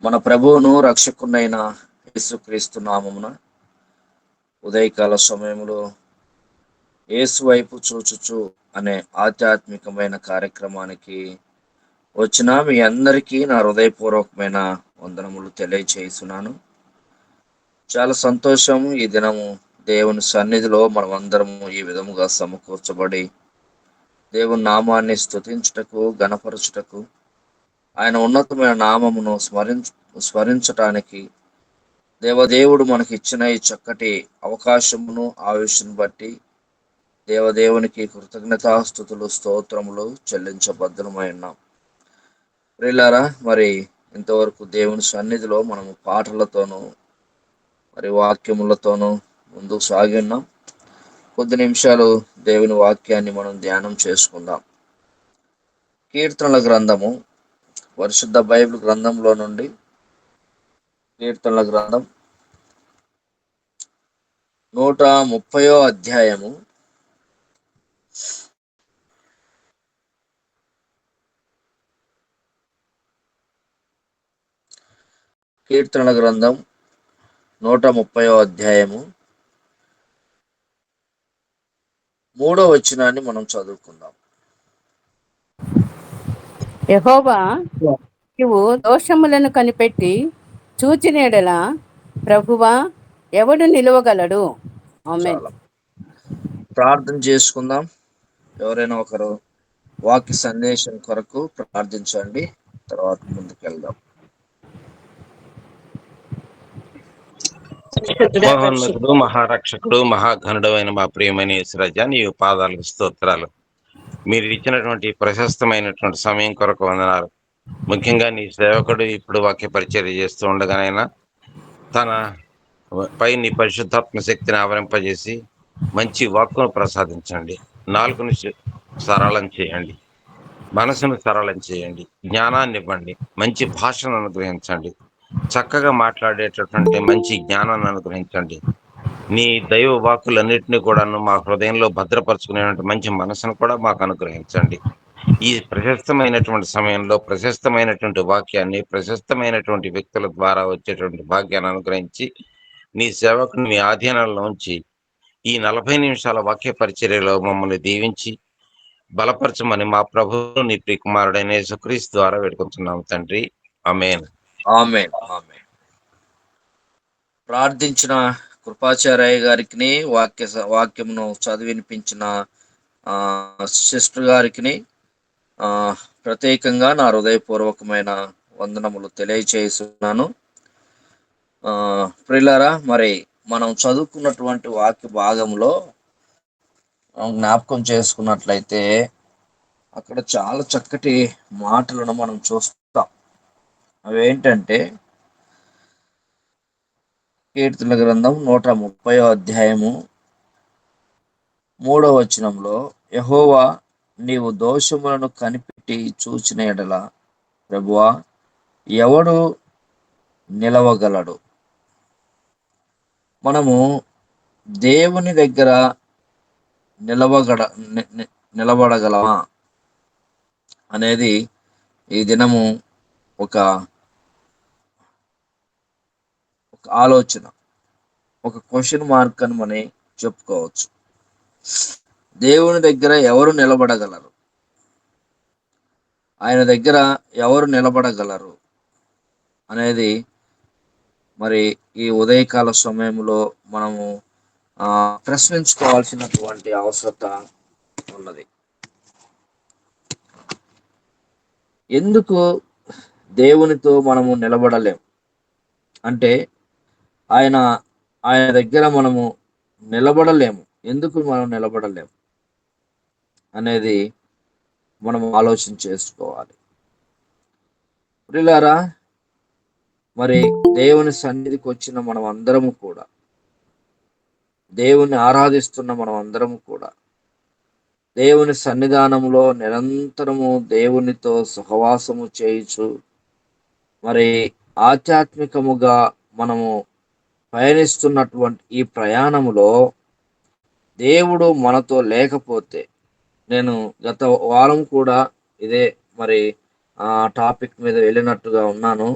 మన ప్రభువును రక్షకునైన యేసుక్రీస్తు నామమున ఉదయకాల సమయంలో యేసు వైపు చూచుచు అనే ఆధ్యాత్మికమైన కార్యక్రమానికి వచ్చిన మీ అందరికీ నా హృదయపూర్వకమైన వందనములు తెలియచేస్తున్నాను. చాలా సంతోషం. ఈ దినము దేవుని సన్నిధిలో మనమందరము ఈ విధముగా సమకూర్చబడి దేవుని నామాన్ని స్తుతించుటకు, గణపరచుటకు, ఆయన ఉన్నతమైన నామమును స్మరించటానికి దేవదేవుడు మనకి ఇచ్చిన ఈ చక్కటి అవకాశమును ఆయుష్ను బట్టి దేవదేవునికి కృతజ్ఞతాస్తుతులు, స్తోత్రములు చెల్లించబద్ధమై ఉన్నాం. ప్రియులారా, మరి ఇంతవరకు దేవుని సన్నిధిలో మనము పాటలతోనూ మరి వాక్యములతోనూ ముందుకు సాగి ఉన్నాం. కొద్ది నిమిషాలు దేవుని వాక్యాన్ని మనం ధ్యానం చేసుకుందాం. కీర్తనల గ్రంథము, పరిశుద్ధ బైబిల్ గ్రంథంలో నుండి కీర్తనల గ్రంథం 130వ అధ్యాయము కీర్తనల గ్రంథం 130వ అధ్యాయము 3వ వచనాన్ని మనం చదువుకుందాం. యెహోవా, నీవు దోషములను కనిపెట్టి చూచిన యెడల ప్రభువా ఎవడు నిలువగలడు? ఆమేన్. చాలా ప్రార్థన చేసుకుందాం. ఎవరైనా ఒకరు వాక్య సందేశం కొరకు ప్రార్థించండి, తర్వాత ముందుకెళ్దాం. మహోన్నతుడు, మహారక్షకుడు, మహాఘనుడు అయిన మా ప్రియమైన యేసురాజా, నీ పాదాలకు స్తోత్రాలు. మీరు ఇచ్చినటువంటి ప్రశస్తమైనటువంటి సమయం కొరకు వందనాలు. ముఖ్యంగా నీ సేవకుడు ఇప్పుడు వాక్య పరిచర్య చేస్తూ ఉండగానైనా తన పై నీ పరిశుద్ధాత్మ శక్తిని ఆవరింపజేసి మంచి వాక్కును ప్రసాదించండి. నాలుకను సరళం చేయండి, మనసును సరళం చేయండి, జ్ఞానాన్ని ఇవ్వండి, మంచి భాషను అనుగ్రహించండి, చక్కగా మాట్లాడేటటువంటి మంచి జ్ఞానాన్ని అనుగ్రహించండి. నీ దైవ వాక్కులన్నింటినీ కూడాను మా హృదయంలో భద్రపరుచుకునేటువంటి మంచి మనసును కూడా మాకు అనుగ్రహించండి. ఈ ప్రశస్తమైనటువంటి సమయంలో ప్రశస్తమైనటువంటి వాక్యాన్ని ప్రశస్తమైనటువంటి వ్యక్తుల ద్వారా వచ్చేటువంటి భాగ్యాన్ని అనుగ్రహించి నీ సేవకుని మీ ఆధీనంలో ఉంచి ఈ 40 నిమిషాల వాక్య పరిచర్యలో మమ్మల్ని దీవించి బలపరచమని మా ప్రభువు నీ ప్రియకుమారుడైన యేసుక్రీస్తు ద్వారా వేడుకుంటున్నాం తండ్రి. ఆమేన్. ఆమేన్. ఆమేన్. ప్రార్థించిన కృపాచార్య గారికి, వాక్యమును చదివినిపించిన సిస్టర్ గారికి ప్రత్యేకంగా నా హృదయపూర్వకమైన వందనములు తెలియచేస్తున్నాను. ప్రియులారా, మరి మనం చదువుకున్నటువంటి వాక్య భాగంలో జ్ఞాపకం చేసుకున్నట్లయితే అక్కడ చాలా చక్కటి మాటలను మనం చూస్తాం. అవేంటంటే కీర్తనల గ్రంథం 130వ అధ్యాయము 3వ వచనంలో, యెహోవా, నీవు దోషములను కనిపెట్టి చూచిన యెడల ప్రభువా ఎవడు నిలవగలడు? మనము దేవుని దగ్గర నిలబడగలమా అనేది ఈ దినము ఒక ఆలోచన, ఒక క్వశ్చన్ మార్క్ అని మనం చెప్పుకోవచ్చు. దేవుని దగ్గర ఎవరు నిలబడగలరు? ఆయన దగ్గర ఎవరు నిలబడగలరు అనేది మరి ఈ ఉదయకాల సమయంలో మనము ప్రశ్నించుకోవాల్సినటువంటి అవసరత ఉన్నది. ఎందుకు దేవునితో మనము నిలబడలేం అంటే ఆయన దగ్గర మనము నిలబడలేము. ఎందుకు మనం నిలబడలేము అనేది మనం ఆలోచన చేసుకోవాలి. ప్రియులారా, మరి దేవుని సన్నిధికి వచ్చిన మనం అందరము కూడా, దేవుని ఆరాధిస్తున్న మనం అందరము కూడా దేవుని సన్నిధానంలో నిరంతరము దేవునితో సహవాసము చేయుచు మరి ఆధ్యాత్మికముగా మనము పయనిస్తున్నటువంటి ఈ ప్రయాణములో దేవుడు మనతో లేకపోతే, నేను గత వారం కూడా ఇదే మరి టాపిక్ మీద వెళ్ళినట్టుగా ఉన్నాను.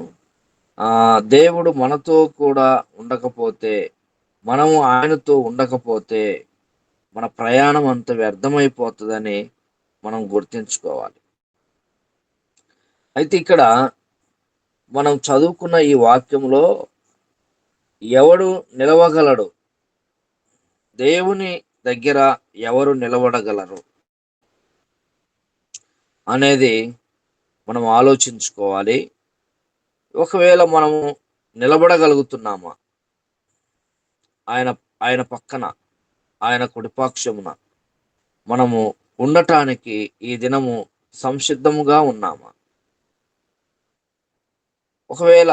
దేవుడు మనతో కూడా ఉండకపోతే, మనము ఆయనతో ఉండకపోతే మన ప్రయాణం అంత వ్యర్థమైపోతుందని మనం గుర్తించుకోవాలి. అయితే ఇక్కడ మనం చదువుకున్న ఈ వాక్యంలో ఎవడు నిలవగలడు, దేవుని దగ్గర ఎవరు నిలబడగలరు అనేది మనం ఆలోచించుకోవాలి. ఒకవేళ మనము నిలబడగలుగుతున్నామా ఆయన ఆయన పక్కన, ఆయన కుడిపాక్షమున మనము ఉండటానికి ఈ దినము సంసిద్ధముగా ఉన్నామా? ఒకవేళ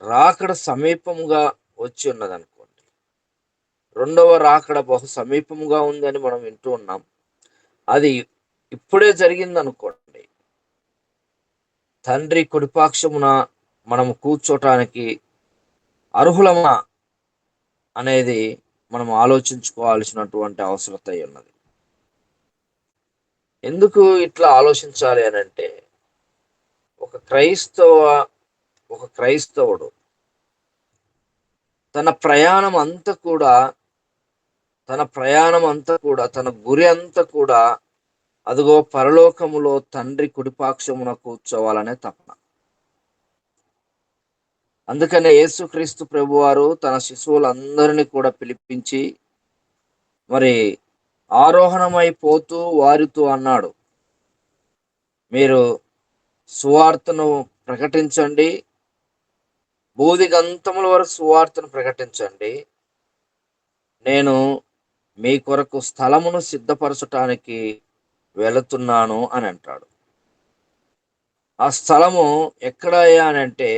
రాకడ సమీపముగా వచ్చి ఉన్నదనుకోండి, రెండవ రాకడ బహు సమీపముగా ఉందని మనం వింటూ ఉన్నాం, అది ఇప్పుడే జరిగిందనుకోండి, తండ్రి కుడిపాక్షమున మనము కూర్చోటానికి అర్హులమా అనేది మనం ఆలోచించుకోవాల్సినటువంటి అవసరత ఉన్నది. ఎందుకు ఇట్లా ఆలోచించాలి అని అంటే, ఒక క్రైస్తవుడు తన ప్రయాణం అంతా కూడా తన గురి అంతా కూడా అదిగో పరలోకములో తండ్రి కుడిపాక్షమున కూర్చోవాలనే తపన. అందుకనే యేసుక్రీస్తు ప్రభువారు తన శిశువులందరినీ కూడా పిలిపించి మరి ఆరోహణమైపోతూ వారితో అన్నాడు, మీరు సువార్తను ప్రకటించండి, బూదిగంతముల వరకు సువార్తను ప్రకటించండి, నేను మీ కొరకు స్థలమును సిద్ధపరచటానికి వెళుతున్నాను అని అంటాడు. ఆ స్థలము ఎక్కడయ్యా అని అంటే,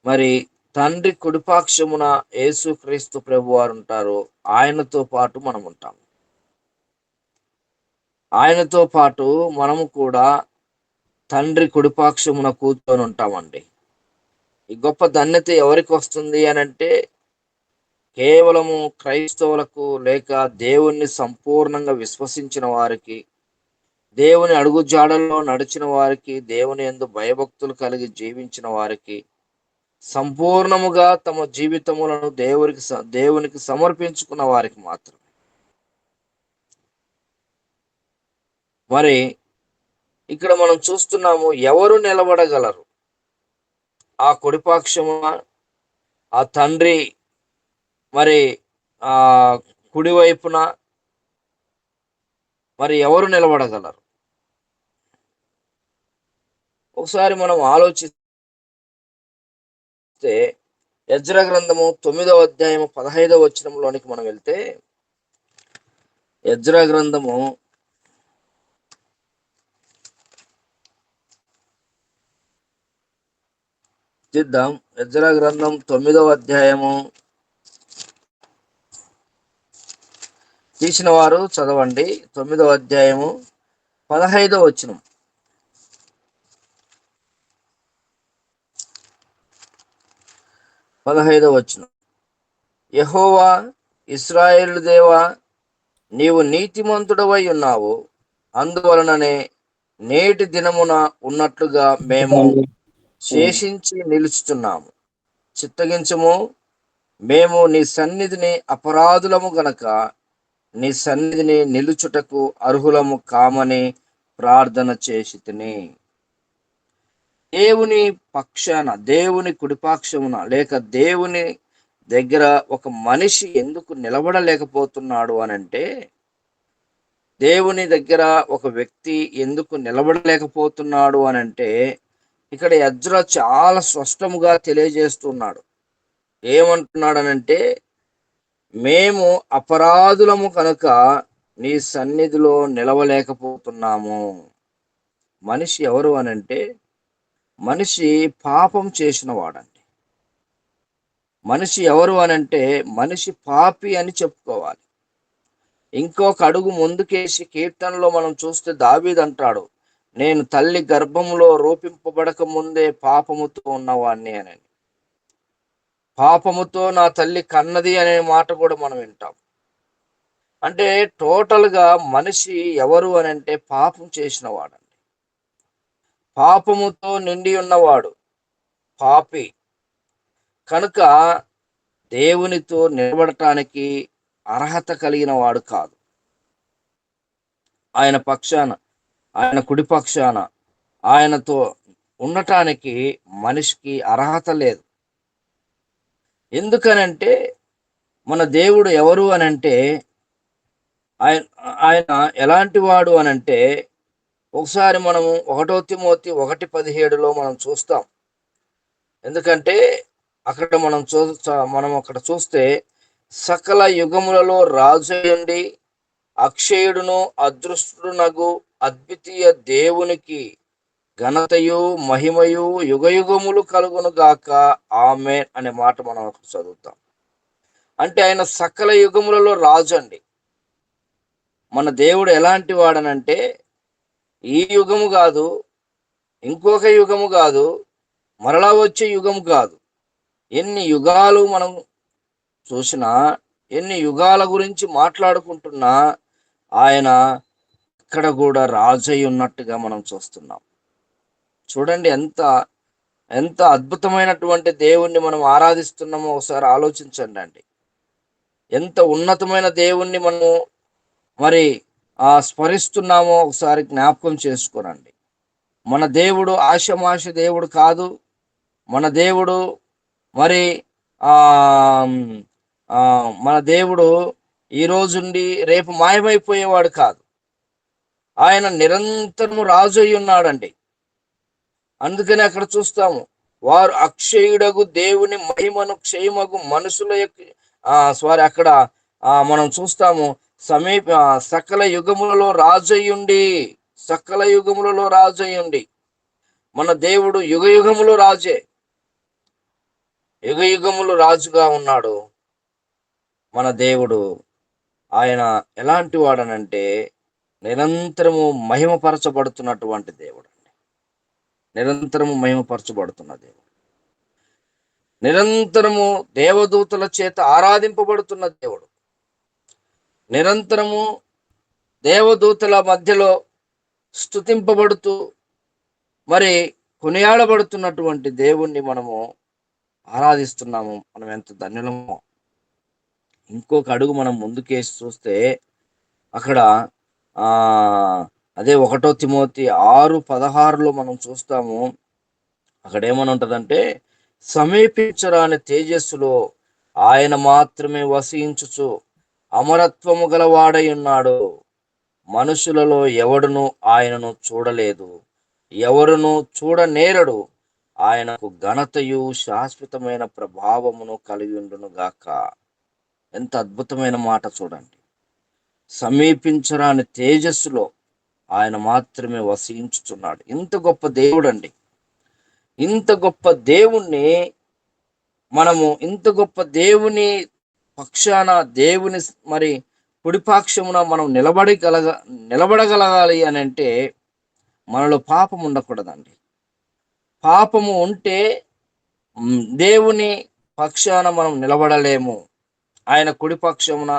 మరి తండ్రి కుడిపాక్షమున యేసుక్రీస్తు ప్రభువారు ఉంటారు, ఆయనతో పాటు మనం ఉంటాం. ఆయనతో పాటు మనము కూడా తండ్రి కుడిపాక్షమున కూర్చొని ఉంటామండి. ఈ గొప్ప ధన్యత ఎవరికి వస్తుంది అని అంటే, కేవలము క్రైస్తవులకు లేక దేవుణ్ణి సంపూర్ణంగా విశ్వసించిన వారికి, దేవుని అడుగుజాడల్లో నడిచిన వారికి, దేవుని యందు భయభక్తులు కలిగి జీవించిన వారికి, సంపూర్ణముగా తమ జీవితములను దేవునికి సమర్పించుకున్న వారికి మాత్రం. మరి ఇక్కడ మనం చూస్తున్నాము, ఎవరు నిలబడగలరు ఆ కుడిపాక్షమున, ఆ తండ్రి మరి ఆ కుడివైపున మరి ఎవరు నిలబడగలరు? ఒకసారి మనం ఆలోచిస్తే ఎజ్రా గ్రంథము 9వ అధ్యాయము 15వ వచనంలోనికి మనం వెళ్తే, ఎజ్రా గ్రంథము చూద్దాం. ఎజ్రా గ్రంథం 9వ అధ్యాయము తీసిన వారు చదవండి. 9వ అధ్యాయము 15వ వచనం. యెహోవా ఇశ్రాయేలు దేవా, నీవు నీతిమంతుడవై ఉన్నావు, అందువలననే నేటి దినమున ఉన్నట్లుగా మేము శేషించి నిలుచుతున్నాము. చిత్తగించుము, మేము నీ సన్నిధిని అపరాధులము గనక నీ సన్నిధిని నిలుచుటకు అర్హులము కామని ప్రార్థన చేసితిని. దేవుని పక్షాన, దేవుని కుడిపాక్షమున లేక దేవుని దగ్గర ఒక మనిషి ఎందుకు నిలబడలేకపోతున్నాడు అనంటే, దేవుని దగ్గర ఒక వ్యక్తి ఎందుకు నిలబడలేకపోతున్నాడు అనంటే, ఇక్కడ ఎజ్రా చాలా స్పష్టముగా తెలియజేస్తున్నాడు. ఏమంటున్నాడనంటే, మేము అపరాధులము కనుక నీ సన్నిధిలో నిలవలేకపోతున్నాము. మనిషి ఎవరు అనంటే, మనిషి పాపం చేసిన వాడండి. మనిషి ఎవరు అనంటే, మనిషి పాపి అని చెప్పుకోవాలి. ఇంకొక అడుగు ముందుకేసి కీర్తనలో మనం చూస్తే దావీదు అంటాడు, నేను తల్లి గర్భంలో రూపింపబడక ముందే పాపముతో ఉన్నవాడిని అని. పాపముతో నా తల్లి కన్నది అనే మాట కూడా మనం వింటాం. అంటే టోటల్గా మనిషి ఎవరు అని అంటే, పాపం చేసిన వాడండి, పాపముతో నిండి ఉన్నవాడు, పాపి కనుక దేవునితో నిలబడటానికి అర్హత కలిగిన వాడు కాదు. ఆయన పక్షాన, ఆయన కుడి పక్షాన ఆయనతో ఉండటానికి మనిషికి అర్హత లేదు. ఎందుకనంటే మన దేవుడు ఎవరు అనంటే ఆయన ఆయన ఎలాంటి వాడు అనంటే ఒకసారి మనము 1 తిమోతి 1:17 మనం చూస్తాం. ఎందుకంటే అక్కడ మనం అక్కడ చూస్తే సకల యుగములలో రాజయుండి అక్షయుడును అదృష్టునగు అద్వితీయ దేవునికి ఘనతయు మహిమయు యుగయుగములు కలుగును గాక ఆమేన్ అనే మాట మనం అక్కడ చదువుతాం. అంటే ఆయన సకల యుగములలో రాజు అండి. మన దేవుడు ఎలాంటి వాడనంటే ఈ యుగము కాదు, ఇంకొక యుగము కాదు, మరలా వచ్చే యుగము కాదు. ఎన్ని యుగాలు మనం చూసినా, ఎన్ని యుగాల గురించి మాట్లాడుకుంటున్నా ఆయన ఇక్కడ కూడా రాజై ఉన్నట్టుగా మనం చూస్తున్నాం. చూడండి ఎంత ఎంత అద్భుతమైనటువంటి దేవుణ్ణి మనం ఆరాధిస్తున్నామో ఒకసారి ఆలోచించండి అండి. ఎంత ఉన్నతమైన దేవుణ్ణి మనము మరి స్మరిస్తున్నామో ఒకసారి జ్ఞాపకం చేసుకోనండి. మన దేవుడు ఆషమాష దేవుడు కాదు. మన దేవుడు మరి ఆ మన దేవుడు ఈ రోజుండి రేపు మాయమైపోయేవాడు కాదు. ఆయన నిరంతరము రాజు అయి ఉన్నాడండి. అందుకని అక్కడ చూస్తాము, వారు అక్షయుడగు దేవుని మహిమను క్షయమగు మనుషుల అక్కడ మనం చూస్తాము, సకల యుగములలో రాజయ్యుండి, సకల యుగములలో రాజయ్యుండి. మన దేవుడు యుగ యుగములు రాజే, యుగ యుగములు రాజుగా ఉన్నాడు మన దేవుడు. ఆయన ఎలాంటి వాడనంటే నిరంతరము మహిమపరచబడుతున్నటువంటి దేవుడు అండి. నిరంతరము మహిమపరచబడుతున్న దేవుడు, నిరంతరము దేవదూతల చేత ఆరాధింపబడుతున్న దేవుడు, నిరంతరము దేవదూతల మధ్యలో స్తుతింపబడుతూ మరి కొనియాడబడుతున్నటువంటి దేవుణ్ణి మనము ఆరాధిస్తున్నాము. మనం ఎంత ధన్యులమో. ఇంకొక అడుగు మనం ముందుకేసి చూస్తే అక్కడ అదే 1 తిమోతి 6:16 మనం చూస్తాము. అక్కడ ఏమని ఉంటదంటే, సమీపించరాని తేజస్సులో ఆయన మాత్రమే వసించుచు అమరత్వము గలవాడై ఉన్నాడు. మనుషులలో ఎవడును ఆయనను చూడలేదు, ఎవరును చూడనేరడు. ఆయనకు ఘనతయు శాశ్వతమైన ప్రభావమును కలిగి ఉండును గాక. ఎంత అద్భుతమైన మాట చూడండి. సమీపించరాని తేజస్సులో ఆయన మాత్రమే వసించుచున్నాడు. ఇంత గొప్ప దేవుడు అండి. ఇంత గొప్ప దేవుణ్ణి ఇంత గొప్ప దేవుని పక్షాన, దేవుని మరి కుడిపాక్షమున మనం నిలబడగలగాలి అని అంటే మనలో పాపం ఉండకూడదండి. పాపము ఉంటే దేవుని పక్షాన మనం నిలబడలేము. ఆయన కుడిపక్షమున,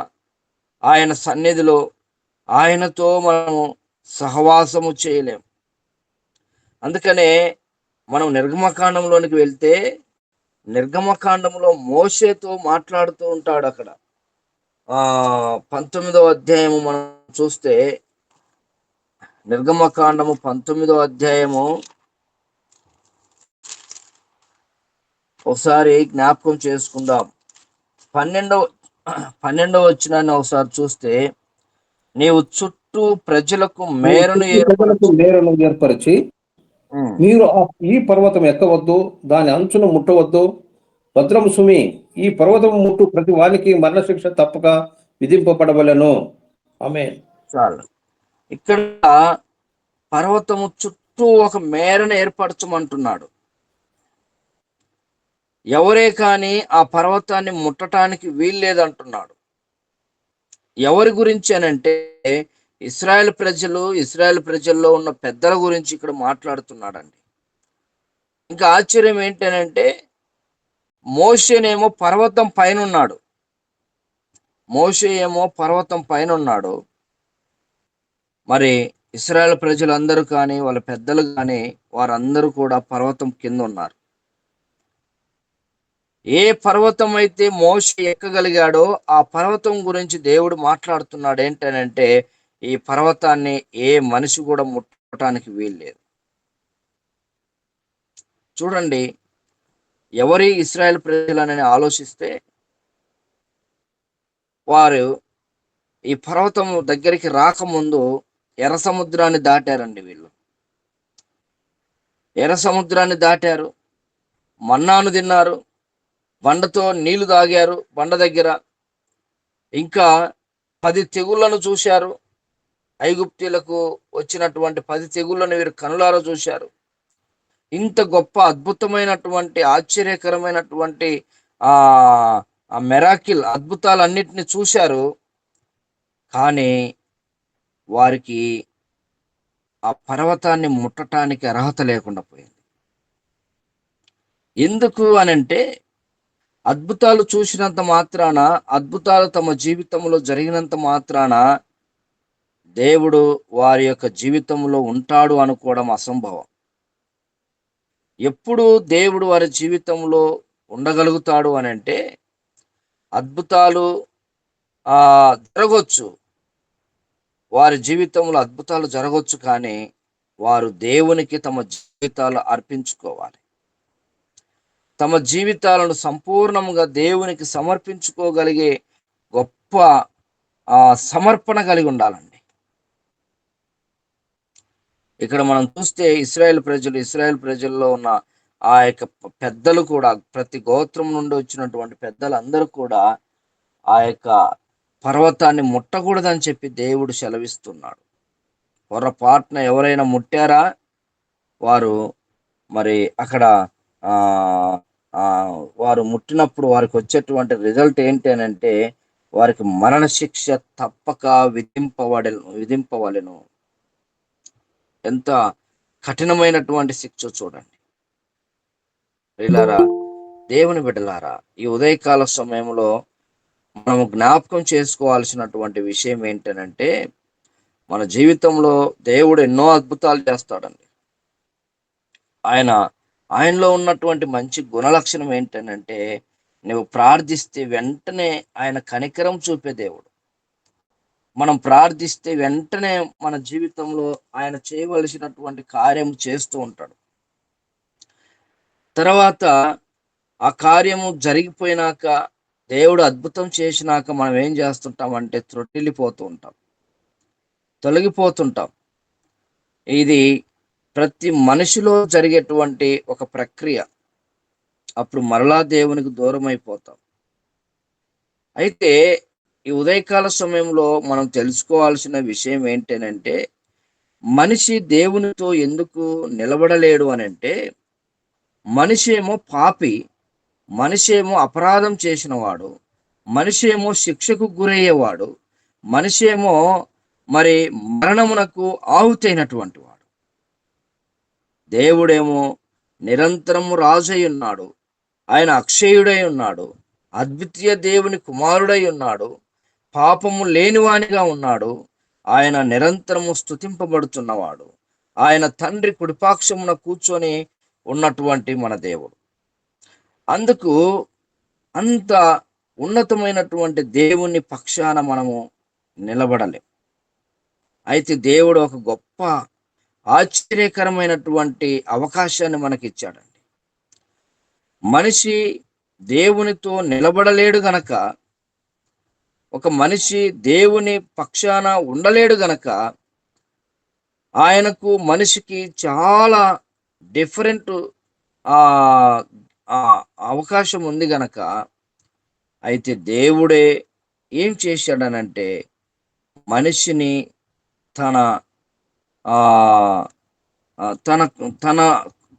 ఆయన సన్నిధిలో ఆయనతో మనము సహవాసము చేయలేము. అందుకనే మనం నిర్గమకాండంలోనికి వెళ్తే, నిర్గమకాండంలో మోషేతో మాట్లాడుతూ ఉంటాడు. అక్కడ 19వ అధ్యాయము మనం చూస్తే, నిర్గమకాండము 19వ అధ్యాయము ఒకసారి జ్ఞాపకం చేసుకుందాం. 12వ వచనాన్ని ఒకసారి చూస్తే, నీవు చుట్టూ ప్రజలకు మేరను ఏర్పరిచి మీరు ఈ పర్వతం ఎక్కవద్దు, దాని అంచును ముట్టవద్దు. భద్రము సుమి, ఈ పర్వతము ముట్టు ప్రతి వానికి మరణశిక్ష తప్పక విధింపబడవలెను. ఆమేన్. చాలు. ఇక్కడ పర్వతము చుట్టూ ఒక మేరను ఏర్పరచమంటున్నాడు. ఎవరే కానీ ఆ పర్వతాన్ని ముట్టడానికి వీల్లేదంటున్నాడు. ఎవరి గురించి అనంటే ఇశ్రాయేల్ ప్రజల్లో ఉన్న పెద్దల గురించి ఇక్కడ మాట్లాడుతున్నాడండి. ఇంకా ఆశ్చర్యం ఏంటనంటే, మోషేనేమో పర్వతం పైన ఉన్నాడు. మరి ఇశ్రాయేల్ ప్రజలందరూ కానీ, వాళ్ళ పెద్దలు కానీ, వారందరూ కూడా పర్వతం కింద ఉన్నారు. ఏ పర్వతం అయితే మోషే ఎక్కగలిగాడో ఆ పర్వతం గురించి దేవుడు మాట్లాడుతున్నాడు. ఏంటనంటే ఈ పర్వతాన్ని ఏ మనిషి కూడా ముట్టడానికి వీల్లేదు. చూడండి, ఎవరి ఇశ్రాయేల్ ప్రజలని ఆలోచిస్తే వారు ఈ పర్వతం దగ్గరికి రాకముందు ఎర్ర సముద్రాన్ని దాటారండి. వీళ్ళు ఎర్ర సముద్రాన్ని దాటారు, మన్నాను తిన్నారు, బండతో నీళ్లు తాగారు బండ దగ్గర. ఇంకా 10 తెగుళ్లను చూశారు. ఐగుప్తీలకు వచ్చినటువంటి 10 తెగుళ్లను వీరు కనులారా చూశారు. ఇంత గొప్ప అద్భుతమైనటువంటి ఆశ్చర్యకరమైనటువంటి ఆ మెరాకిల్ అద్భుతాలన్నిటిని చూశారు. కానీ వారికి ఆ పర్వతాన్ని ముట్టడానికి అర్హత లేకుండా పోయింది. ఎందుకు అనంటే అద్భుతాలు చూసినంత మాత్రాన, అద్భుతాలు తమ జీవితంలో జరిగినంత మాత్రాన దేవుడు వారి యొక్క జీవితంలో ఉంటాడు అనుకోవడం అసంభవం. ఎప్పుడు దేవుడు వారి జీవితంలో ఉండగలుగుతాడు అనంటే అద్భుతాలు జరగవచ్చు, వారి జీవితంలో అద్భుతాలు జరగవచ్చు, కానీ వారు దేవునికి తమ జీవితాలు అర్పించుకోవాలి. తమ జీవితాలను సంపూర్ణంగా దేవునికి సమర్పించుకోగలిగే గొప్ప సమర్పణ కలిగి ఉండాలండి. ఇక్కడ మనం చూస్తే ఇశ్రాయేల్ ప్రజల్లో ఉన్న ఆ యొక్క పెద్దలు కూడా, ప్రతి గోత్రం నుండి వచ్చినటువంటి పెద్దలందరూ కూడా ఆ యొక్క పర్వతాన్ని ముట్టకూడదని చెప్పి దేవుడు సెలవిస్తున్నాడు. పొరపాటున ఎవరైనా ముట్టారా, వారు మరి అక్కడ వారు ముట్టినప్పుడు వారికి వచ్చేటువంటి రిజల్ట్ ఏంటి అని అంటే వారికి మరణ శిక్ష తప్పక విధింపవలెను. ఎంత కఠినమైనటువంటి శిక్ష చూడండి. ప్రియులారా, దేవుని బిడ్డలారా, ఈ ఉదయకాల సమయంలో మనము జ్ఞాపకం చేసుకోవాల్సినటువంటి విషయం ఏంటనంటే మన జీవితంలో దేవుడు ఎన్నో అద్భుతాలు చేస్తాడండి. ఆయనలో ఉన్నటువంటి మంచి గుణలక్షణం ఏంటనంటే నువ్వు ప్రార్థిస్తే వెంటనే ఆయన కనికరం చూపే దేవుడు. మనం ప్రార్థిస్తే వెంటనే మన జీవితంలో ఆయన చేయవలసినటువంటి కార్యం చేస్తూ ఉంటాడు. తర్వాత ఆ కార్యము జరిగిపోయినాక, దేవుడు అద్భుతం చేసినాక మనం ఏం చేస్తుంటామంటే త్రొట్టిల్లిపోతూ ఉంటాం, తొలగిపోతుంటాం. ఇది ప్రతి మనిషిలో జరిగేటువంటి ఒక ప్రక్రియ. అప్పుడు మరలా దేవునికి దూరం అయిపోతాం. అయితే ఈ ఉదయకాల సమయంలో మనం తెలుసుకోవాల్సిన విషయం ఏంటనంటే మనిషి దేవునితో ఎందుకు నిలబడలేడు అనంటే మనిషి ఏమో పాపి, మనిషి ఏమో అపరాధం చేసినవాడు, మనిషి ఏమో శిక్షకు గురయ్యేవాడు, మనిషి ఏమో మరి మరణమునకు ఆహుతైనటువంటి వాడు. దేవుడేమో నిరంతరము రాజై ఉన్నాడు, ఆయన అక్షయుడై ఉన్నాడు, అద్వితీయ దేవుని కుమారుడై ఉన్నాడు, పాపము లేనివానిగా ఉన్నాడు, ఆయన నిరంతరము స్తుతింపబడుతున్నవాడు, ఆయన తండ్రి కుడిపాక్షమున కూర్చొని ఉన్నటువంటి మన దేవుడు. అందుకు అంత ఉన్నతమైనటువంటి దేవుని పక్షాన మనము నిలబడలేం. అయితే దేవుడు ఒక గొప్ప ఆశ్చర్యకరమైనటువంటి అవకాశాన్ని మనకి ఇచ్చాడండి. మనిషి దేవునితో నిలబడలేడు గనక, ఒక మనిషి దేవుని పక్షాన ఉండలేడు గనక ఆయనకు మనిషికి చాలా డిఫరెంట్ అవకాశం ఉంది గనక, అయితే దేవుడే ఏం చేశాడనంటే మనిషిని తన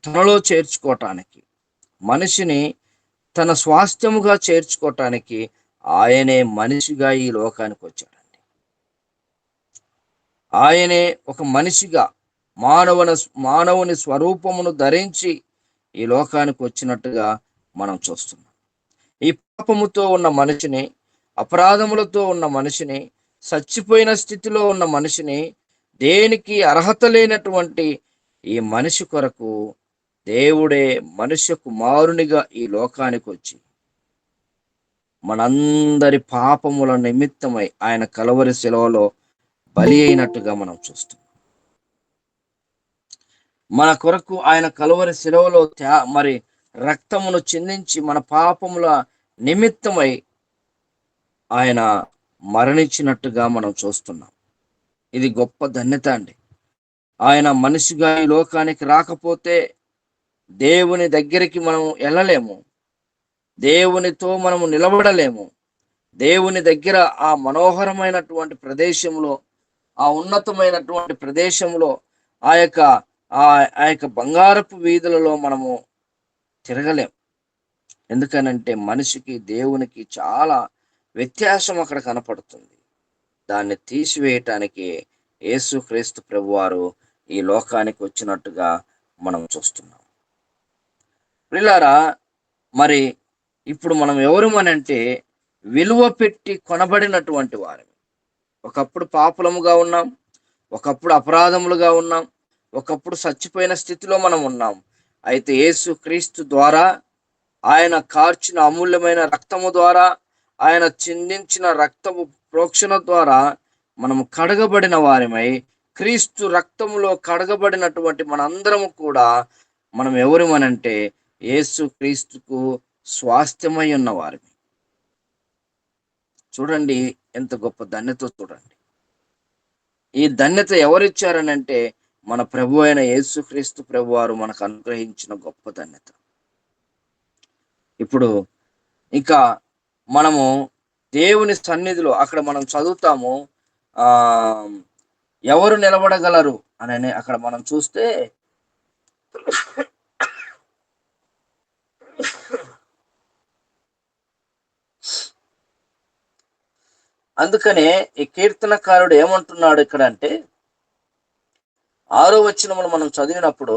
తనలో చేర్చుకోవటానికి, మనిషిని తన స్వాస్థ్యముగా చేర్చుకోవటానికి ఆయనే మనిషిగా ఈ లోకానికి వచ్చాడండి. ఆయనే ఒక మనిషిగా మానవుని స్వరూపమును ధరించి ఈ లోకానికి వచ్చినట్టుగా మనం చూస్తున్నాం. ఈ పాపముతో ఉన్న మనిషిని, అపరాధములతో ఉన్న మనిషిని, చచ్చిపోయిన స్థితిలో ఉన్న మనిషిని, దేనికి అర్హత లేనటువంటి ఈ మనిషి కొరకు దేవుడే మనుష్య కుమారునిగా ఈ లోకానికి వచ్చి మనందరి పాపముల నిమిత్తమై ఆయన కలవరి శిలువలో బలి అయినట్టుగా మనం చూస్తాం. మన కొరకు ఆయన కలవరి శిలువలో మరి రక్తమును చిందించి మన పాపముల నిమిత్తమై ఆయన మరణించినట్టుగా మనం చూస్తున్నాం. ఇది గొప్ప ధన్యత అండి. ఆయన మనిషిగా ఈ లోకానికి రాకపోతే దేవుని దగ్గరికి మనం వెళ్ళలేము, దేవునితో మనము నిలబడలేము. దేవుని దగ్గర ఆ మనోహరమైనటువంటి ప్రదేశంలో, ఆ ఉన్నతమైనటువంటి ప్రదేశంలో, ఆ యొక్క బంగారపు వీధులలో మనము తిరగలేం. ఎందుకనంటే మనిషికి దేవునికి చాలా వ్యత్యాసం అక్కడ కనపడుతుంది. దాన్ని తీసివేయటానికి యేసుక్రీస్తు ప్రభువారు ఈ లోకానికి వచ్చినట్టుగా మనం చూస్తున్నాం. ప్రియులారా, మరి ఇప్పుడు మనం ఎవరమనంటే విలువ పెట్టి కొనబడినటువంటి వారు. ఒకప్పుడు పాపులముగా ఉన్నాం, ఒకప్పుడు అపరాధములుగా ఉన్నాం, ఒకప్పుడు చచ్చిపోయిన స్థితిలో మనం ఉన్నాం. అయితే యేసుక్రీస్తు ద్వారా, ఆయన కార్చిన అమూల్యమైన రక్తము ద్వారా, ఆయన చిందించిన రక్తము ప్రోక్షణ ద్వారా మనము కడగబడిన వారిమై, క్రీస్తు రక్తములో కడగబడినటువంటి మనందరము కూడా మనం ఎవరమనంటే యేసుక్రీస్తుకు స్వాస్థ్యమై ఉన్న వారిని. చూడండి ఎంత గొప్ప ధన్యత. చూడండి, ఈ ధన్యత ఎవరిచ్చారనంటే మన ప్రభు అయిన యేసుక్రీస్తు ప్రభువారు మనకు అనుగ్రహించిన గొప్ప ధన్యత. ఇప్పుడు ఇంకా మనము దేవుని సన్నిధిలో అక్కడ మనం చదువుతాము, ఎవరు నిలబడగలరు అని అక్కడ మనం చూస్తే అందుకనే ఈ కీర్తనకారుడు ఏమంటున్నాడు ఇక్కడ అంటే 6వ వచనమును మనం చదివినప్పుడు,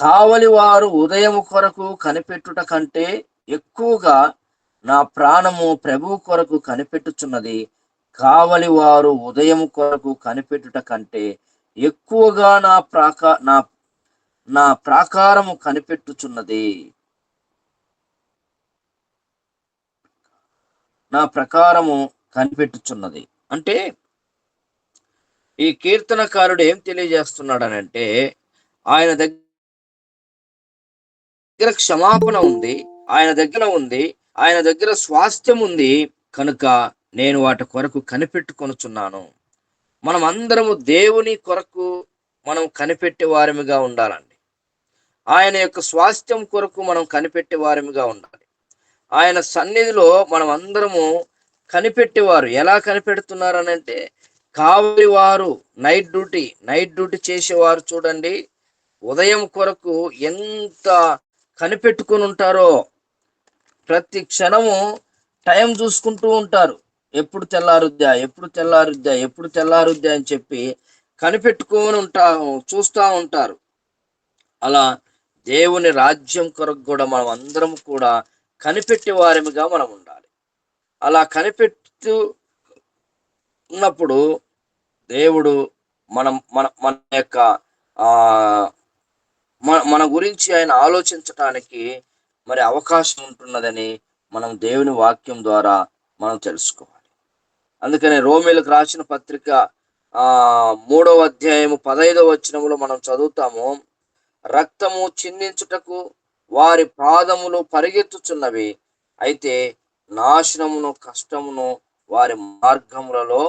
కావలి వారు ఉదయము కొరకు కనిపెట్టుట కంటే ఎక్కువగా నా ప్రాణము ప్రభువు కొరకు కనిపెట్టుచున్నది. కావలి వారు ఉదయము కొరకు కనిపెట్టుట కంటే ఎక్కువగా నా ప్రాకారము కనిపెట్టుచున్నది. నా ప్రకారము కనిపెట్టుచున్నది అంటే ఈ కీర్తనకారుడు ఏం తెలియజేస్తున్నాడనంటే ఆయన దగ్గర క్షమాపణ ఉంది, ఆయన దగ్గర స్వాస్థ్యం ఉంది కనుక నేను వాటి కొరకు కనిపెట్టుకొనుచున్నాను. మనం అందరము దేవుని కొరకు మనం కనిపెట్టే వారిగా ఉండాలండి. ఆయన యొక్క స్వాస్థ్యం కొరకు మనం కనిపెట్టే వారిగా ఉండాలి. ఆయన సన్నిధిలో మనం అందరము కనిపెట్టేవారు. ఎలా కనిపెడుతున్నారనంటే కావలి వారు నైట్ డ్యూటీ చేసేవారు చూడండి, ఉదయం కొరకు ఎంత కనిపెట్టుకుని ఉంటారో. ప్రతి క్షణము టైం చూసుకుంటూ ఉంటారు. ఎప్పుడు తెల్లారుద్దా అని చెప్పి కనిపెట్టుకొని చూస్తూ ఉంటారు. అలా దేవుని రాజ్యం కొరకు కూడా మనం అందరం కూడా కనిపెట్టే వారిగా మనం ఉండాలి. అలా కనిపెడుతూ ఉన్నప్పుడు దేవుడు మన యొక్క మన గురించి ఆయన ఆలోచించటానికి మరి అవకాశం ఉంటున్నదని మనం దేవుని వాక్యం ద్వారా మనం తెలుసుకోవాలి. అందుకనే రోమీలకు రాసిన పత్రిక 3వ అధ్యాయము 15వ వచనములో మనం చదువుతాము, రక్తము చిందించుటకు వారి పాదములు పరిగెత్తుచున్నవి, అయితే నాశనమును కష్టమును వారి మార్గములలో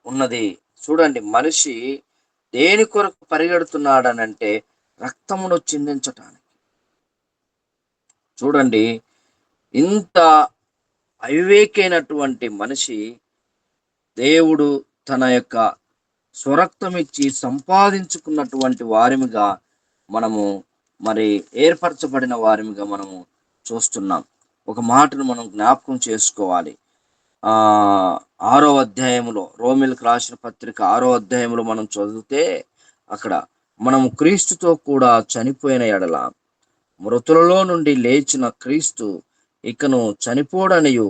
ఉన్నది. చూడండి, మనిషి దేని కొరకు పరిగెడుతున్నాడనంటే రక్తమును చిందించటానికి. చూడండి, ఇంత అవివేకైనటువంటి మనిషి దేవుడు తన యొక్క స్వరక్తం ఇచ్చి సంపాదించుకున్నటువంటి వారిగా మనము మరి ఏర్పరచబడిన వారిగా మనము చూస్తున్నాం. ఒక మాటను మనం జ్ఞాపకం చేసుకోవాలి. 6వ అధ్యాయములో, రోమీలకు రాసిన పత్రిక 6వ అధ్యాయంలో మనం చదివితే అక్కడ మనము క్రీస్తుతో కూడా చనిపోయిన ఎడల మృతులలో నుండి లేచిన క్రీస్తు ఇకను చనిపోడనియు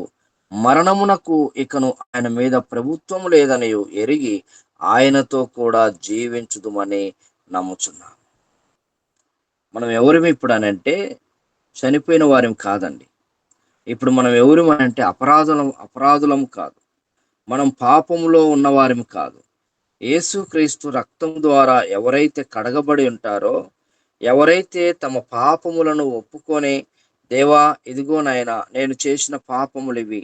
మరణమునకు ఇకను ఆయన మీద ప్రభుత్వం లేదనియు ఎరిగి ఆయనతో కూడా జీవించుదుమని నమ్ముచున్నాం. మనం ఎవరిమి ఇప్పుడు అనంటే చనిపోయిన వారిని కాదండి. ఇప్పుడు మనం ఎవరు అంటే అపరాధులం కాదు, మనం పాపములో ఉన్నవారిమి కాదు. యేసుక్రీస్తు రక్తం ద్వారా ఎవరైతే కడగబడి ఉంటారో, ఎవరైతే తమ పాపములను ఒప్పుకొని, దేవా ఇదిగో నాయనా నేను చేసిన పాపములు ఇవి,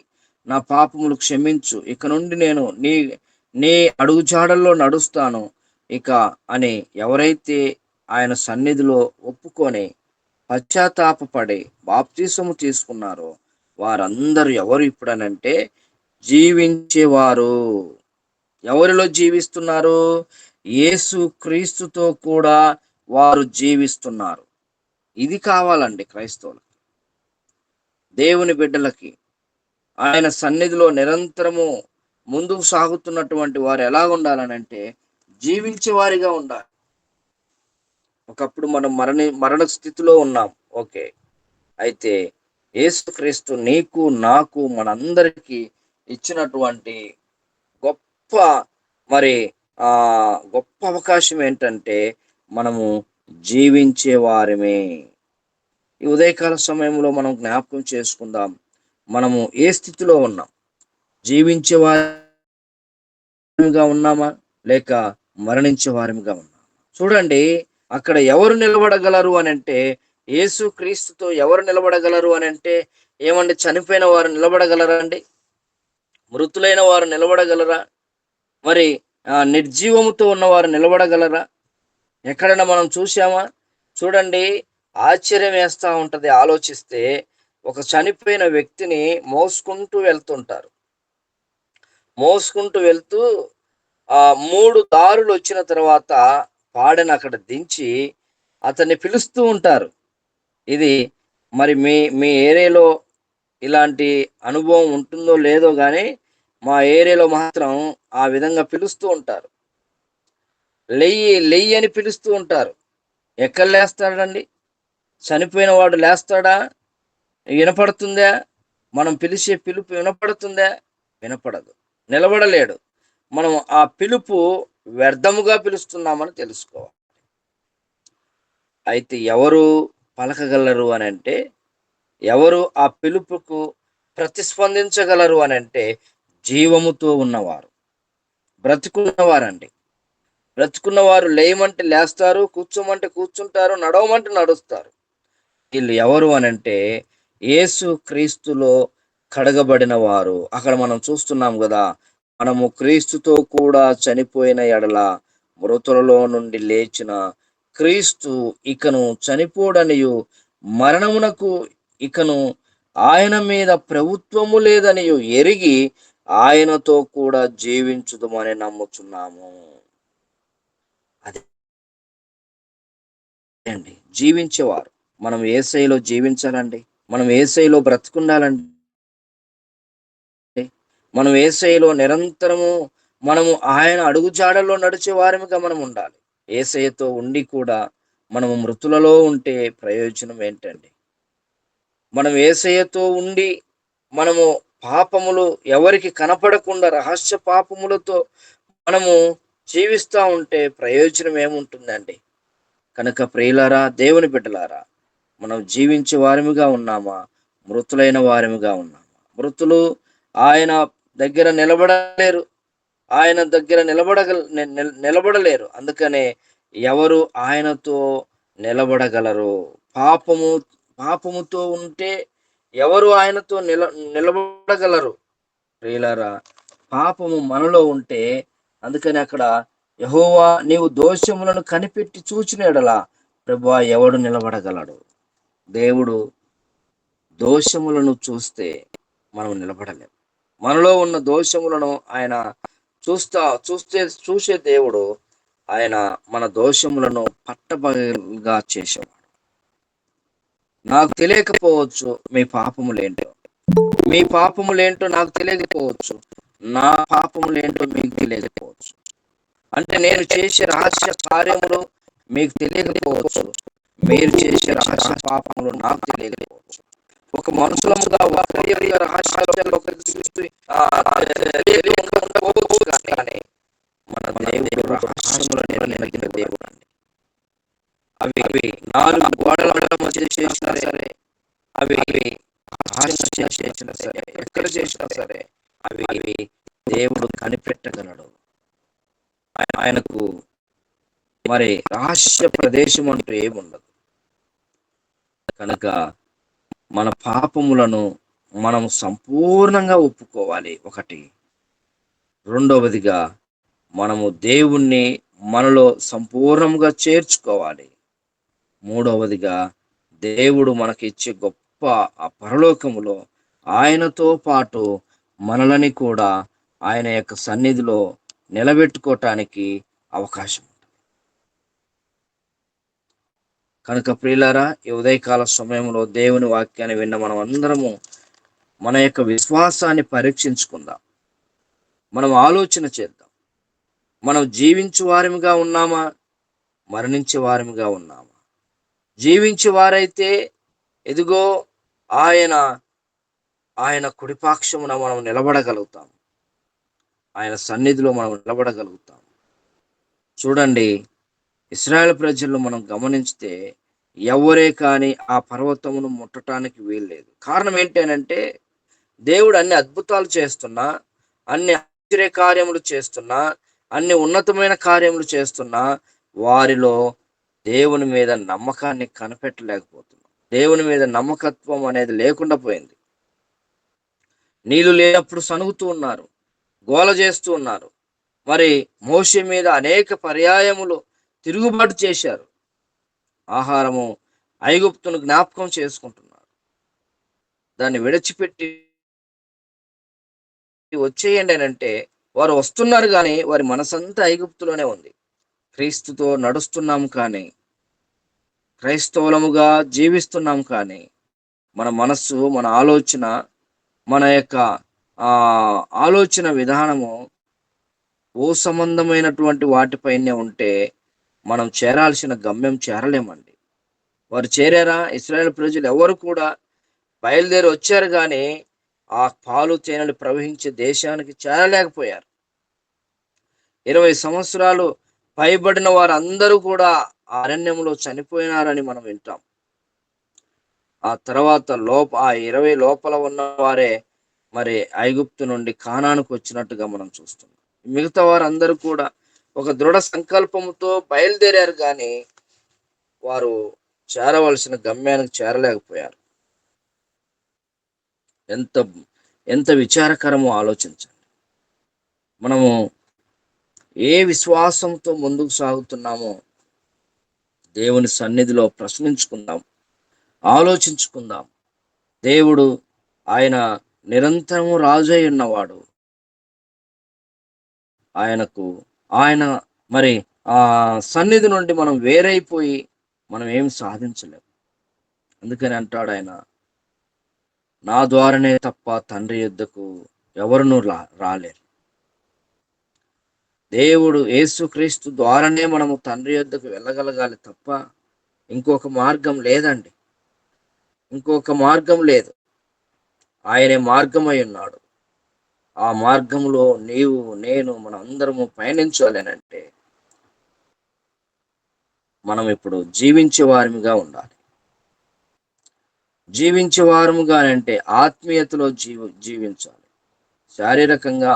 నా పాపములు క్షమించు, ఇక నుండి నేను నీ నీ అడుగుజాడల్లో నడుస్తాను ఇక అని ఎవరైతే ఆయన సన్నిధిలో ఒప్పుకొని పశ్చాత్తాపపడి బాప్తిసము తీసుకున్నారో వారందరూ ఎవరు ఇప్పుడనంటే జీవించేవారు. ఎవరిలో జీవిస్తున్నారు? యేసు క్రీస్తుతో కూడా వారు జీవిస్తున్నారు. ఇది కావాలండి క్రైస్తవులు, దేవుని బిడ్డలకి. ఆయన సన్నిధిలో నిరంతరము ముందుకు సాగుతున్నటువంటి వారు ఎలా ఉండాలనంటే జీవించే వారిగా ఉండాలి. ఒకప్పుడు మనం మరణ స్థితిలో ఉన్నాం, ఓకే. అయితే యేసుక్రీస్తు నీకు నాకు మనందరికీ ఇచ్చినటువంటి గొప్ప మరి గొప్ప అవకాశం ఏంటంటే మనము జీవించే వారమే. ఈ ఉదయకాల సమయంలో మనం జ్ఞాపకం చేసుకుందాం, మనము ఏ స్థితిలో ఉన్నాం? జీవించే వారిగా ఉన్నామా లేక మరణించే వారిగా ఉన్నామా? చూడండి, అక్కడ ఎవరు నిలబడగలరు అని అంటే, యేసు క్రీస్తుతో ఎవరు నిలబడగలరు అని అంటే, ఏమండి చనిపోయిన వారు నిలబడగలరా అండి? మృతులైన వారు నిలబడగలరా? మరి నిర్జీవముతో ఉన్నవారు నిలబడగలరా? ఎక్కడైనా మనం చూసామా? చూడండి, ఆశ్చర్యం వేస్తూ ఉంటది ఆలోచిస్తే. ఒక చనిపోయిన వ్యక్తిని మోసుకుంటూ వెళ్తుంటారు. మోసుకుంటూ వెళ్తూ 3 దారులు వచ్చిన తర్వాత పాడెను అక్కడ దించి అతన్ని పిలుస్తూ ఉంటారు. ఇది మరి మీ మీ ఏరియాలో ఇలాంటి అనుభవం ఉంటుందో లేదో కానీ మా ఏరియాలో మాత్రం ఆ విధంగా పిలుస్తూ ఉంటారు. లెయ్యి అని పిలుస్తూ ఉంటారు. ఎక్కడ లేస్తాడండి? చనిపోయిన వాడు లేస్తాడా? వినపడుతుందా? మనం పిలిచే పిలుపు వినపడుతుందా? వినపడదు, నిలబడలేడు. మనం ఆ పిలుపు వ్యర్థముగా పిలుస్తున్నామని తెలుసుకోవాలి. అయితే ఎవరు పలకగలరు అని అంటే, ఎవరు ఆ పిలుపుకు ప్రతిస్పందించగలరు అని అంటే జీవముతో ఉన్నవారు, బ్రతుకున్నవారండి. బ్రతుకున్నవారు లేయమంటే లేస్తారు, కూర్చోమంటే కూర్చుంటారు, నడవమంటే నడుస్తారు. వీళ్ళు ఎవరు అని అంటే యేసు క్రీస్తులో కడగబడిన వారు. అక్కడ మనం చూస్తున్నాం కదా, మనము క్రీస్తుతో కూడా చనిపోయిన ఎడల మృతులలో నుండి లేచిన క్రీస్తు ఇకను చనిపోడనియు మరణమునకు ఇకను ఆయన మీద ప్రభుత్వము లేదనియు ఎరిగి ఆయనతో కూడా జీవించుదుమని నమ్ముచున్నాము. అదే అండి జీవించేవారు. మనం యేసయ్యలో జీవించాలండి, మనం యేసయ్యలో బ్రతుకుండాలండి, మనం యేసయ్యలో నిరంతరము మనము ఆయన అడుగుజాడల్లో నడిచే వారిగా మనం ఉండాలి. యేసయ్యతో ఉండి కూడా మనము మృతులలో ఉంటే ప్రయోజనం ఏంటండి? మనం యేసయ్యతో ఉండి మనము పాపములు ఎవరికి కనపడకుండా రహస్య పాపములతో మనము జీవిస్తూ ఉంటే ప్రయోజనం ఏముంటుందండి? కనుక ప్రియులారా, దేవుని బిడ్డలారా, మనం జీవించే వారిగా ఉన్నామా, మృతులైన వారిగా ఉన్నామా? మృతులు ఆయన దగ్గర నిలబడలేరు, ఆయన దగ్గర నిలబడలేరు. అందుకనే ఎవరు ఆయనతో నిలబడగలరు? పాపముతో ఉంటే ఎవరు ఆయనతో నిలబడగలరు? ప్రియులారా, పాపము మనలో ఉంటే, అందుకని అక్కడ యెహోవా నీవు దోషములను కనిపెట్టి చూచిన ఎడల ప్రభువా ఎవడు నిలబడగలడు? దేవుడు దోషములను చూస్తే మనం నిలబడలేం. మనలో ఉన్న దోషములను ఆయన చూసే దేవుడు ఆయన మన దోషములను పట్టబయలుగా చేసేవాడు. నాకు తెలియకపోవచ్చు మీ పాపములేంటో, మీ పాపములేంటో నాకు తెలియకపోవచ్చు, నా పాపములేంటో మీకు తెలియకపోవచ్చు. అంటే నేను చేసే రహస్య కార్యములు మీకు తెలియకపోవచ్చు, మీరు చేసే రహస్య పాపములు నాకు తెలియకపోవచ్చు. ఒక మనుషులముగా ఒకరి యొక్క రహస్యాలు ఒకరికి చూసి కానీ మన దేవుడు రహస్యములను ఎరిగిన దేవుడు అండి. అవి 4 గోడల మధ్య చేసినా సరే, అవి రహస్యంగా చేసినా సరే, ఎక్కడ చేసినా సరే అవి దేవుడు కనిపెట్టగలడు. ఆయనకు మరి రహస్య ప్రదేశం అంటూ ఏముండదు. కనుక మన పాపములను మనం సంపూర్ణంగా ఒప్పుకోవాలి. ఒకటి. రెండవదిగా మనము దేవుణ్ణి మనలో సంపూర్ణంగా చేర్చుకోవాలి. మూడవదిగా దేవుడు మనకిచ్చే గొప్ప ఆ పరలోకములో ఆయనతో పాటు మనలని కూడా ఆయన యొక్క సన్నిధిలో నిలబెట్టుకోవటానికి అవకాశం ఉంది. కనుక ప్రియులారా, ఈ ఉదయకాల సమయంలో దేవుని వాక్యాన్ని విన్న మనం అందరము మన యొక్క విశ్వాసాన్ని పరీక్షించుకుందాం. మనం ఆలోచన చేద్దాం. మనం జీవించు వారిగా ఉన్నామా, మరణించే వారిగా ఉన్నామా? జీవించే వారైతే ఎదుగో ఆయన కుడిపాక్షమున మనం నిలబడగలుగుతాం. ఆయన సన్నిధిలో మనం నిలబడగలుగుతాం. చూడండి, ఇశ్రాయేల్ ప్రజలను మనం గమనించితే ఎవరే కానీ ఆ పర్వతమును ముట్టడానికి వీల్లేదు. కారణం ఏంటంటే దేవుడు అన్ని అద్భుతాలు చేస్తున్నా, అన్ని ఆశ్చర్య కార్యములు చేస్తున్నా, అన్ని ఉన్నతమైన కార్యములు చేస్తున్నా వారిలో దేవుని మీద నమ్మకాన్ని కనిపెట్టలేకపోతున్నాం. దేవుని మీద నమ్మకత్వం అనేది లేకుండా పోయింది. నీళ్లు లేనప్పుడు సనుగుతూ ఉన్నారు, గోల చేస్తూ ఉన్నారు. మరి మోషే మీద అనేక పర్యాయములు తిరుగుబాటు చేశారు. ఆహారము ఐగుప్తును జ్ఞాపకం చేసుకుంటున్నారు. దాన్ని విడిచిపెట్టి వచ్చేయండి అని అంటే వారు వస్తున్నారు, కానీ వారి మనసంతా ఐగుప్తులోనే ఉంది. క్రీస్తుతో నడుస్తున్నాం కానీ, క్రైస్తవులముగా జీవిస్తున్నాం కానీ, మన మనస్సు, మన ఆలోచన, మన యొక్క ఆలోచన విధానము ఓ సంబంధమైనటువంటి వాటిపైనే ఉంటే మనం చేరాల్సిన గమ్యం చేరలేమండి. వారు చేరారా? ఇశ్రాయేల్ ప్రజలు ఎవరు కూడా బయలుదేరి వచ్చారు, కానీ ఆ పాలు తేనెలు ప్రవహించే దేశానికి చేరలేకపోయారు. 20 సంవత్సరాలు పైబడిన వారందరూ కూడా ఆ అరణ్యంలో చనిపోయినారని మనం వింటాం. ఆ తర్వాత ఆ 20 లోపల ఉన్న వారే మరి ఐగుప్తు నుండి కానానుకు వచ్చినట్టుగా మనం చూస్తున్నాం. మిగతా వారందరూ కూడా ఒక దృఢ సంకల్పంతో బయలుదేరారు, కానీ వారు చేరవలసిన గమ్యానికి చేరలేకపోయారు. ఎంత ఎంత విచారకరమో ఆలోచించండి. మనము ఏ విశ్వాసంతో ముందుకు సాగుతున్నామో దేవుని సన్నిధిలో ప్రశ్నించుకుందాం, ఆలోచించుకుందాం. దేవుడు ఆయన నిరంతరము రాజై ఉన్నవాడు. ఆయన మరి ఆ సన్నిధి నుండి మనం వేరైపోయి మనం ఏం సాధించలేము. అందుకని అంటాడు ఆయన, నా ద్వారానే తప్ప తండ్రి యొద్దకు ఎవరునూ రాలేరు. దేవుడు యేసుక్రీస్తు ద్వారానే మనము తండ్రి యొద్దకు వెళ్ళగలగాలి తప్ప ఇంకొక మార్గం లేదండి. ఇంకొక మార్గం లేదు. ఆయనే మార్గమై ఉన్నాడు. ఆ మార్గంలో నీవు, నేను, మనం అందరము పయనించాలనంటే మనం ఇప్పుడు జీవించే వారిగా ఉండాలి. జీవించే వారముగా అంటే ఆత్మీయతలో జీవించాలి. శారీరకంగా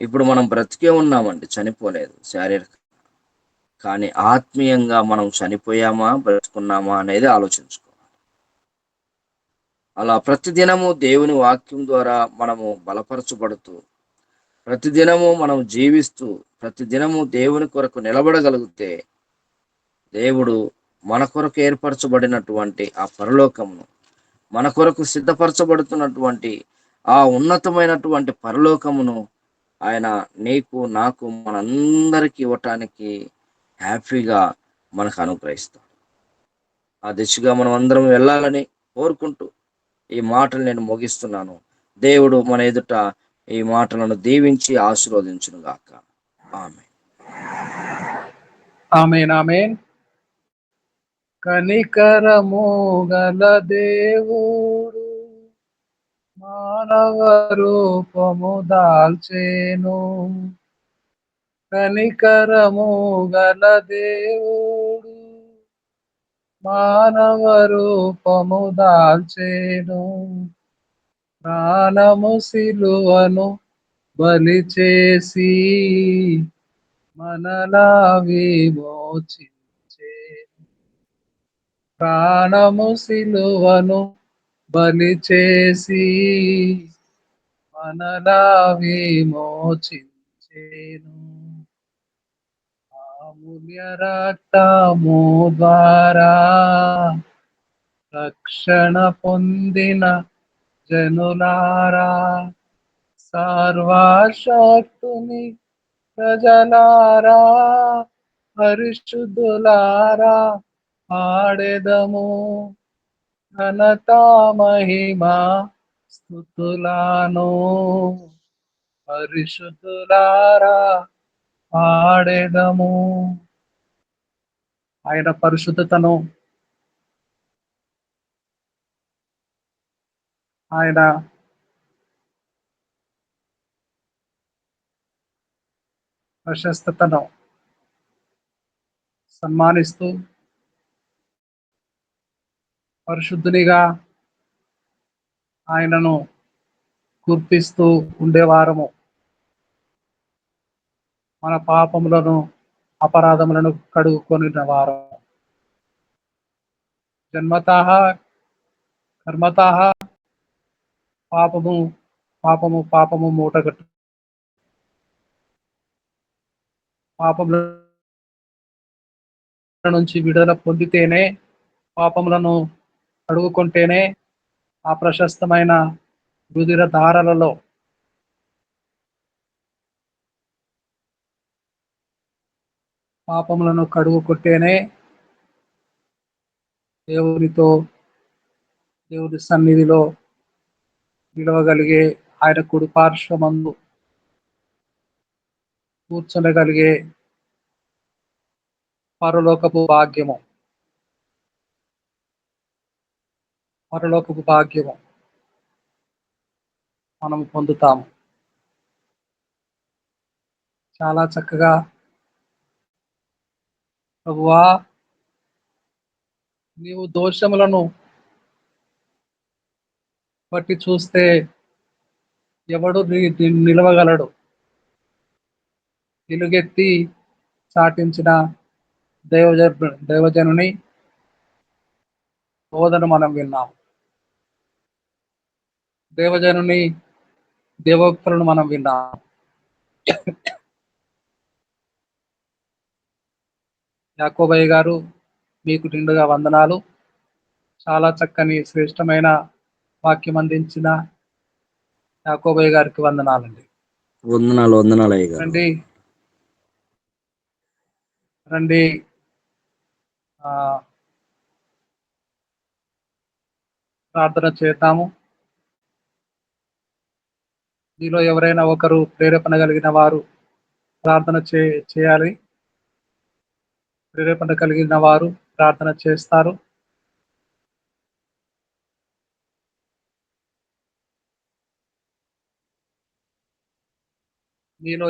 ఇప్పుడు మనం బ్రతికే ఉన్నామండి, చనిపోలేదు శారీరకంగా. కానీ ఆత్మీయంగా మనం చనిపోయామా, బ్రతుకున్నామా అనేది ఆలోచించుకోవాలి. అలా ప్రతిదినము దేవుని వాక్యం ద్వారా మనము బలపరచబడుతూ, ప్రతిదినము మనం జీవిస్తూ, ప్రతిదినము దేవుని కొరకు నిలబడగలిగితే దేవుడు మన కొరకు ఏర్పరచబడినటువంటి ఆ పరలోకమును, మన కొరకు సిద్ధపరచబడుతున్నటువంటి ఆ ఉన్నతమైనటువంటి పరలోకమును ఆయన నీకు, నాకు, మనందరికీ ఇవ్వటానికి హ్యాపీగా మనకు అనుగ్రహిస్తాడు. ఆ దిశగా మనం అందరం వెళ్ళాలని కోరుకుంటూ ఈ మాటలు నేను ముగిస్తున్నాను. దేవుడు మన ఎదుట ఈ మాటలను దీవించి ఆశీర్వదించును గాక. ఆమేన్. ఆమేన్. ఆమేన్. కనికరము గల దేవుడు మానవ రూపము దాల్చేను. కనికరము గల దేవుడు మానవ రూపము దాల్చేను. ప్రాణము సిలువను బలి చేసి మనలా విమోచించే. ప్రాణము సిలువను బలి చేసి మనలా విమోచించేను. అమూల్య రక్తము ద్వారా రక్షణ పొందిన జనులారా, సర్వశక్తుని ప్రజలారా, పరిశుద్ధులారా, ఆడెదము ఘనత మహిమ స్తుతులను. పరిశుద్ధులారా ఆడెదము. ఆయన పరిశుద్ధతను, ఆయన ప్రశస్తతను సన్మానిస్తూ పరిశుద్ధునిగా ఆయనను గుర్తిస్తూ ఉండేవారము. మన పాపములను అపరాధములను కడుగుకొని వారు జన్మతః కర్మతః పాపము పాపము పాపము మూటగట్టు. పాపముల నుంచి విడుదల పొందితేనే, పాపములను కడుగుకుంటేనే ఆ ప్రశస్తమైన రుధిర ధారలలో పాపములను కడుగుకుంటేనే దేవునితో, దేవుని సన్నిధిలో నిలవగలిగే, ఆయన కుడి పార్శ్వమందు కూర్చొనగలిగే పరలోకపు భాగ్యము, పరలోకపు భాగ్యము మనం పొందుతాము. చాలా చక్కగా, ప్రభువా నీవు దోషములను బట్టి చూస్తే ఎవడు నిలవగలడు? నిలుగెత్తి చాటించిన దైవజనుని బోధన మనం విన్నాం. దేవజనుని దేవోక్తులను మనం విన్నాం. యాకోబయ్య గారు, మీకు నిండుగా వందనాలు. చాలా చక్కని శ్రేష్టమైన వాక్యం అందించిన యాకోబయ్య గారికి వందనాలండి. వందనాలు అయ్య గారు. రండి రండి, ప్రార్థన చేద్దాము. మీలో ఎవరైనా ఒకరు ప్రేరేపణ కలిగిన వారు ప్రార్థన చేయాలి. ప్రేరేపణ కలిగిన వారు ప్రార్థన చేస్తారు. మీలో